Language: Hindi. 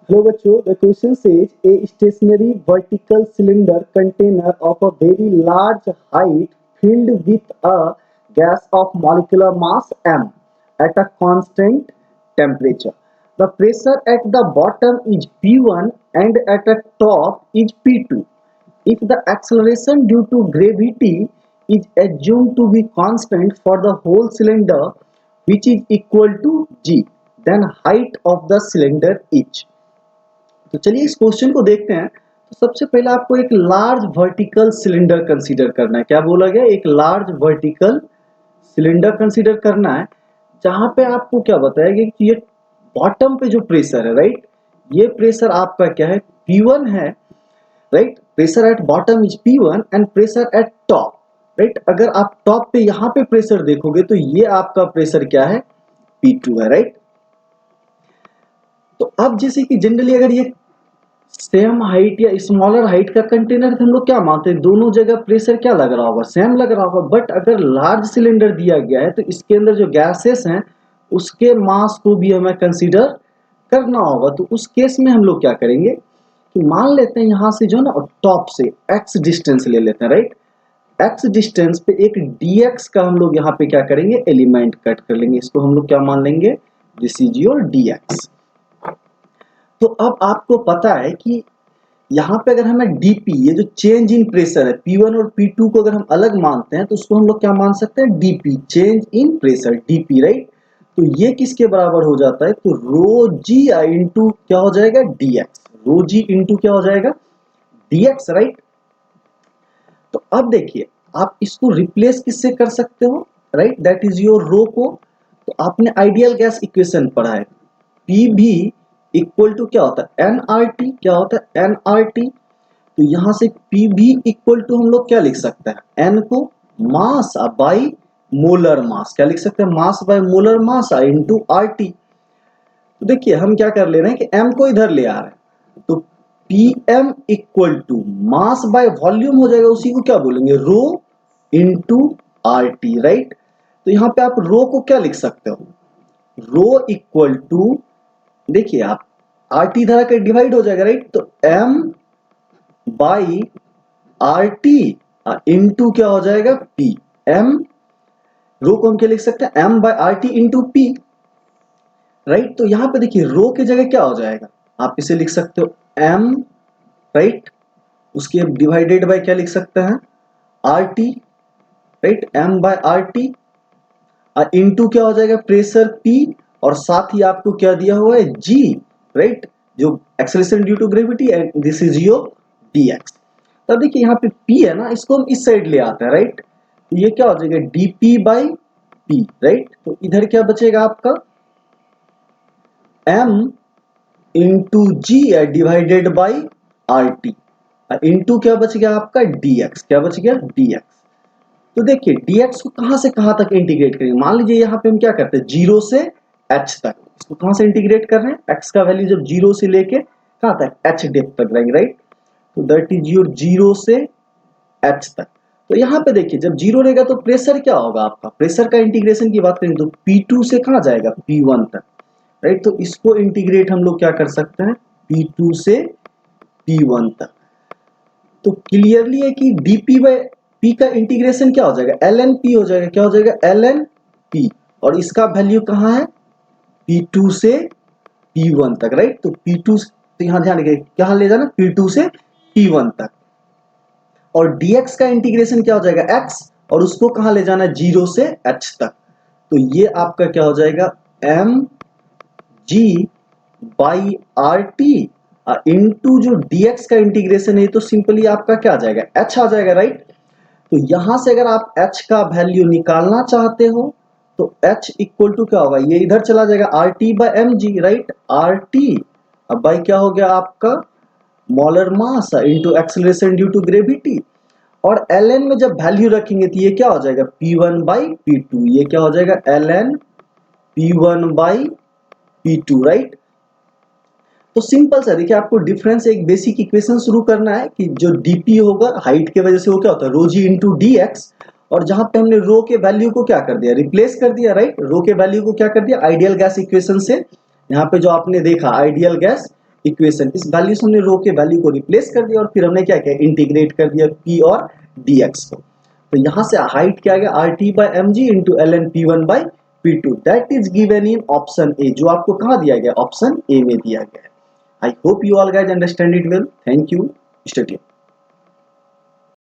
Hello बच्चों, the question says a stationary vertical cylinder container of a very large height filled with a gas of molecular mass m at a constant temperature. The pressure at the bottom is P1 and at the top is P2. If the acceleration due to gravity is assumed to be constant for the whole cylinder, which is equal to g, then height of the cylinder is. तो चलिए इस क्वेश्चन को देखते हैं। तो सबसे पहले आपको एक लार्ज वर्टिकल सिलेंडर कंसीडर करना है। क्या बोला गया? एक लार्ज वर्टिकल सिलेंडर कंसीडर करना है, जहां पे आपको क्या बताया गया कि ये बॉटम पे जो प्रेशर है, राइट, ये प्रेशर आपका क्या है? P1 है, right. Pressure at bottom is P1 and pressure at top, right. अगर आप टॉप पे यहां पे प्रेशर देखोगे तो ये आपका प्रेशर क्या है? P2 है, राइट। तो अब जैसे कि जनरली अगर ये सेम हाइट या स्मॉलर हाइट का कंटेनर हम लोग क्या मानते हैं? दोनों जगह प्रेशर क्या लग रहा होगा? सेम लग रहा होगा। बट अगर लार्ज सिलेंडर दिया गया है तो इसके अंदर जो गैसेस हैं उसके मास को भी हमें कंसीडर करना होगा। तो उस केस में हम लोग क्या करेंगे कि मान लेते हैं यहां से जो है ना टॉप से x डिस्टेंस ले लेते हैं, राइट। x डिस्टेंस पे एक dx का हम लोग यहाँ पे क्या करेंगे? एलिमेंट कट कर लेंगे। इसको हम लोग क्या मान लेंगे? This is your dx। तो अब आपको पता है कि यहाँ पे अगर हमें dp, ये जो चेंज इन प्रेशर है, P1 और P2 को अगर हम अलग मानते हैं तो उसको हम लोग क्या मान सकते हैं? dp, change in pressure, dp, right. तो ये किसके बराबर हो जाता है? तो रो जी इंटू क्या हो जाएगा? dx। रो जी इंटू क्या हो जाएगा? dx, right. तो अब देखिए आप इसको रिप्लेस किससे कर सकते हो, राइट, दैट इज योर रो को। तो आपने आइडियल गैस इक्वेशन पढ़ा है, पी भी इक्वल टू क्या होता है? nRT। क्या होता है? nRT। तो यहां से पी भी इक्वल टू हम लोग क्या लिख सकते हैं? n को मास बाई मोलर मास। क्या लिख सकते हैं? Mass by molar mass into RT। तो देखिए हम क्या कर ले रहे हैं कि m को इधर ले आ रहे हैं, तो Pm equal to mass by volume हो जाएगा, उसी को क्या बोलेंगे? Rho into RT, right. तो यहां पे आप रो को क्या लिख सकते हो? रो इक्वल टू, देखिए आप RT इधर आकर डिवाइड हो जाएगा, राइट। तो m बाई RT इंटू क्या हो जाएगा? P। m रो को हम क्या लिख सकते हैं? m by RT into P, right. तो यहां पे देखिए रो की जगह क्या हो जाएगा? आप इसे लिख सकते हो m, राइट, उसके डिवाइडेड बाय क्या लिख सकते हैं? RT, right, m by RT into क्या हो जाएगा? प्रेशर P, और साथ ही आपको क्या दिया हुआ है? G, राइट, जो acceleration due to gravity, and this is your dx। तब देखिए यहाँ पे P है ना, इसको हम इस साइड ले आते हैं, राइट। तो ये क्या हो जाएगा? dp by P, right. तो इधर क्या बचेगा आपका? m into G divided by RT into क्या बच गया आपका? dx। क्या बच गया? dx। तो देखिए dx को कहां से कहां तक इंटीग्रेट करेंगे? मान लीजिए यहाँ पे हम क्या करते हैं? 0 से h तक। इसको कहां से इंटीग्रेट कर रहे हैं? x का वैल्यू जब 0 से लेके कहां तक? h डेप्थ तक रहेंगे, राइट। तो दैट इज योर 0 से h तक। तो यहाँ पे देखिए जब 0 रहेगा तो प्रेशर क्या होगा आपका? प्रेशर का इंटीग्रेशन की बात करें तो P2 से कहां जाएगा? P1 तक, राइट। तो इसको इंटीग्रेट हम लोग क्या कर सकते हैं? P2 से P1 तक। तो क्लियरली है कि dp बाय p का इंटीग्रेशन क्या हो जाएगा? ln p हो जाएगा। क्या हो जाएगा? ln p। और इसका वैल्यू कहां है? P2 से P1 तक, राइट। तो P2, तो यहां ध्यान रखिए क्या ले जाना? P2 से P1 तक। और dx का इंटीग्रेशन क्या हो जाएगा? x, और उसको कहां ले जाना है? 0 से h तक। तो ये आपका क्या हो जाएगा? mg बाई RT इंटू जो dx का इंटीग्रेशन है तो सिंपली आपका क्या आ जाएगा? h आ जाएगा, राइट। तो यहां से अगर आप h का वैल्यू निकालना चाहते हो तो h इक्वल टू क्या होगा? ये इधर चला जाएगा RT by mg, right. RT अब बाई क्या हो गया आपका? Molar mass into acceleration due to gravity. और ln में जब वैल्यू रखेंगे तो ये क्या हो जाएगा? P1 by P2। ये क्या हो जाएगा? ln P1 by P2, right. तो सिंपल सा देखिए आपको डिफरेंस एक बेसिक इक्वेशन शुरू करना है कि जो dp होगा हाइट के वजह से वो क्या होता है? रो जी इंटू dx। और जहां पे हमने रो के वैल्यू को क्या कर दिया? रिप्लेस कर दिया, राइट। रो के वैल्यू को क्या कर दिया? आइडियल गैस इक्वेशन से। यहाँ पे जो आपने देखा आइडियल गैस इक्वेशन, इस वैल्यू से हमने रो के वैल्यू को रिप्लेस कर दिया और फिर हमने क्या किया, इंटीग्रेट कर दिया p और dx को। तो यहां से हाइट क्या आ गया, RT by mg into ln p1 by p2, that is given in option A, जो आपको कहां दिया गया, ऑप्शन ए में दिया गया है। I hope you all guys understand it well. Thank you. Stay tuned.